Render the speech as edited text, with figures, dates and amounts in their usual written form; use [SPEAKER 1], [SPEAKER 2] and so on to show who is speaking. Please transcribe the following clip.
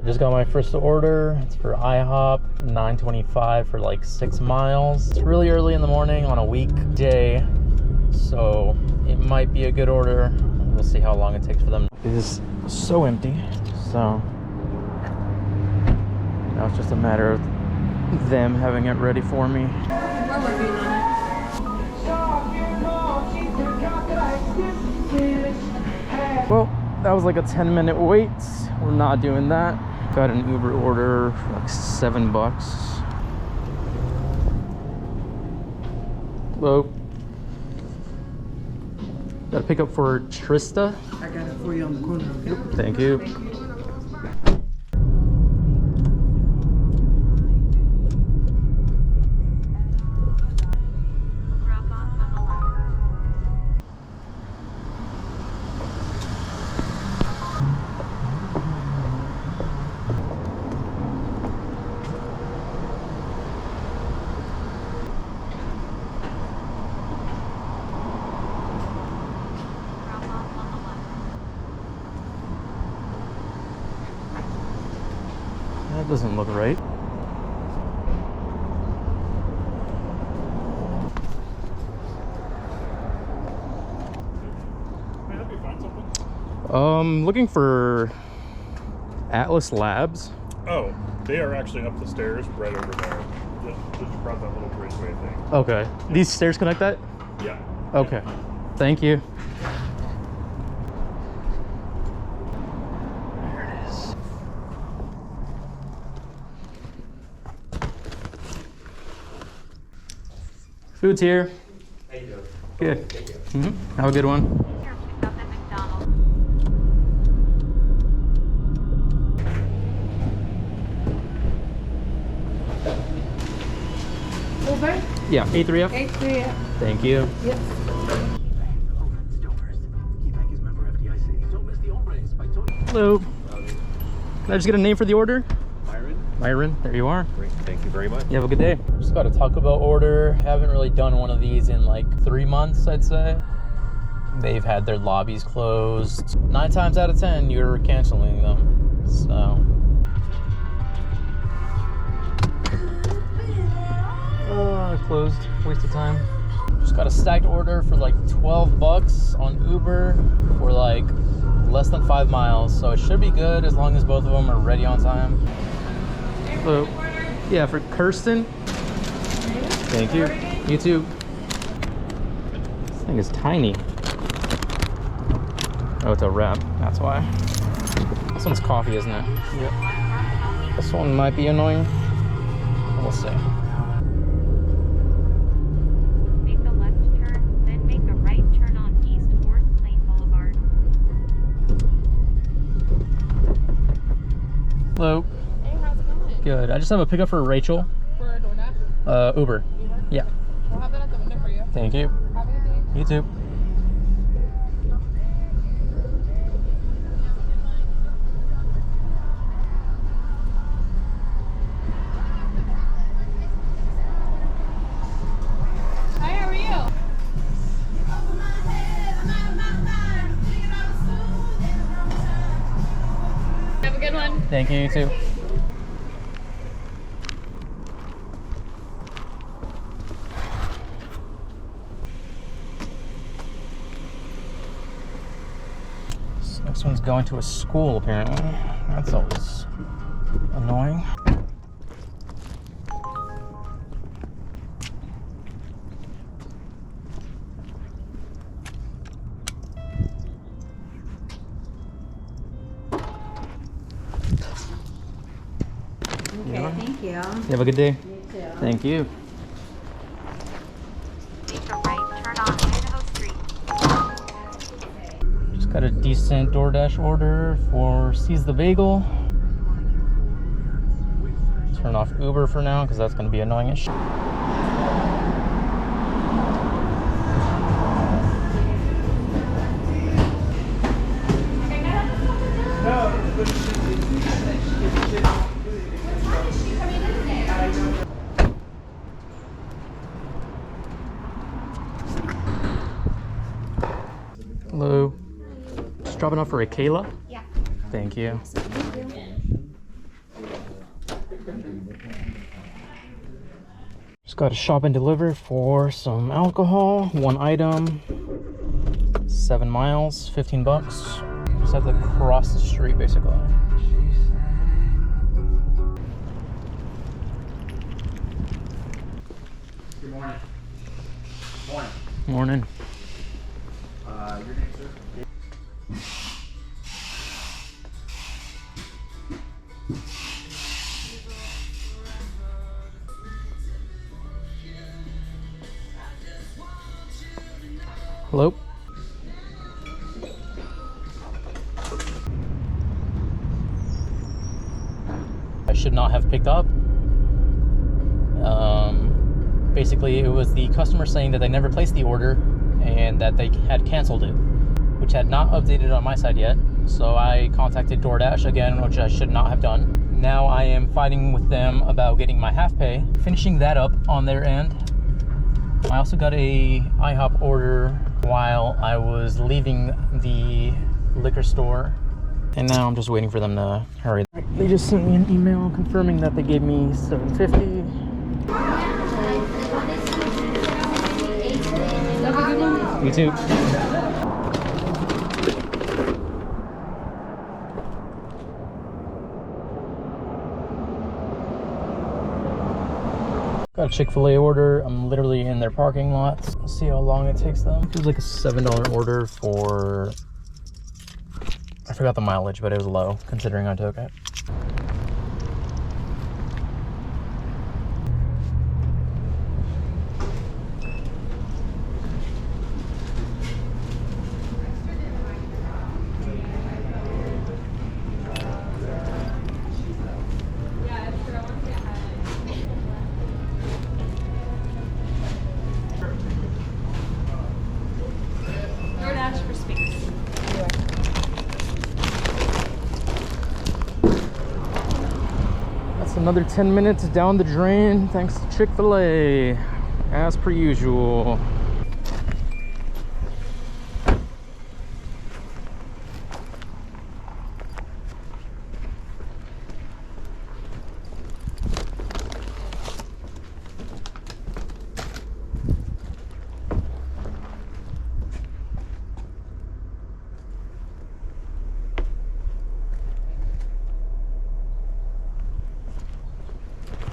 [SPEAKER 1] I just got my first order. It's for IHOP, $9.25 for like 6 miles. It's really early in the morning on a weekday, so it might be a good order. We'll see how long it takes for them. It is so empty, so now it's just a matter of them having it ready for me.
[SPEAKER 2] We're working on it.
[SPEAKER 1] Well, that was like a 10-minute wait. We're not doing that. Got an Uber order for like $7. Hello. Got a pickup for Trista.
[SPEAKER 3] I got it for you on the corner, okay?
[SPEAKER 1] Thank you. That doesn't look right.
[SPEAKER 4] Can I help you find something?
[SPEAKER 1] Looking for Atlas Labs.
[SPEAKER 4] Oh, they are actually up the stairs right over there. Just across that little bridgeway thing.
[SPEAKER 1] Okay. These stairs connect that?
[SPEAKER 4] Yeah.
[SPEAKER 1] Okay. Thank you. There it is. Food's here.
[SPEAKER 5] How you doing?
[SPEAKER 1] Good.
[SPEAKER 5] Thank you.
[SPEAKER 1] Have a good one.
[SPEAKER 6] Here, pick up at McDonald's.
[SPEAKER 2] Uber?
[SPEAKER 1] Yeah, A3F.
[SPEAKER 2] A3F.
[SPEAKER 1] Thank you.
[SPEAKER 2] Yep.
[SPEAKER 1] Hello. Can I just get a name for the order?
[SPEAKER 5] Byron?
[SPEAKER 1] Myron, there you are.
[SPEAKER 5] Great. Thank you very much.
[SPEAKER 1] You have a good day. Just got a Taco Bell order. Haven't really done one of these in like 3 months, I'd say. They've had their lobbies closed. 9 times out of 10, you're canceling them. So. Closed. Waste of time. Just got a stacked order for like $12 on Uber for like less than 5 miles. So it should be good as long as both of them are ready on time. Hello. Yeah, for Kirsten. Thank you. You too. This thing is tiny. Oh, it's a wrap. That's why. This one's coffee, isn't it? Yep. This one might be annoying. We'll see.
[SPEAKER 6] Make a left turn, then make a right turn on East Fourth Plain Boulevard.
[SPEAKER 1] Hello.
[SPEAKER 2] Hey, how's it going?
[SPEAKER 1] Good. I just have a pickup for Rachel.
[SPEAKER 2] For DoorDash?
[SPEAKER 1] Uber.
[SPEAKER 2] Uber?
[SPEAKER 1] Yeah.
[SPEAKER 2] We'll have that at the window for you.
[SPEAKER 1] Thank you.
[SPEAKER 2] Have a good day.
[SPEAKER 1] You too.
[SPEAKER 2] Hi, how are you? Have a good one.
[SPEAKER 1] Thank you. You too. This next one's going to a school, apparently. That's always annoying.
[SPEAKER 7] Okay, thank you.
[SPEAKER 1] You have a good day.
[SPEAKER 7] You too.
[SPEAKER 1] Thank you.
[SPEAKER 6] Make a right turn on Idaho Street.
[SPEAKER 1] Just got a decent DoorDash order for Seize the Bagel. Turn off Uber for now because that's going to be annoying as shit. Hello. Just dropping off for a Kayla?
[SPEAKER 2] Yeah.
[SPEAKER 1] Thank you. Just got to shop and deliver for some alcohol. One item, 7 miles, 15 bucks. Just have to cross the street basically.
[SPEAKER 5] Good morning. Morning.
[SPEAKER 1] Morning.
[SPEAKER 5] Your name, sir?
[SPEAKER 1] Hello? I should not have picked up. Basically, it was the customer saying that they never placed the order and that they had canceled it, which had not updated on my side yet. So I contacted DoorDash again, which I should not have done. Now I am fighting with them about getting my half pay, finishing that up on their end. I also got a IHOP order while I was leaving the liquor store, and now I'm just waiting for them to hurry. They just sent me an email confirming that they gave me $7.50. You too. Got a Chick-fil-A order. I'm literally in their parking lot. We'll see how long it takes them. It was like a $7 order for, I forgot the mileage, but it was low considering I took it.
[SPEAKER 2] DoorDash for space.
[SPEAKER 1] That's another 10 minutes down the drain thanks to Chick-fil-A, as per usual.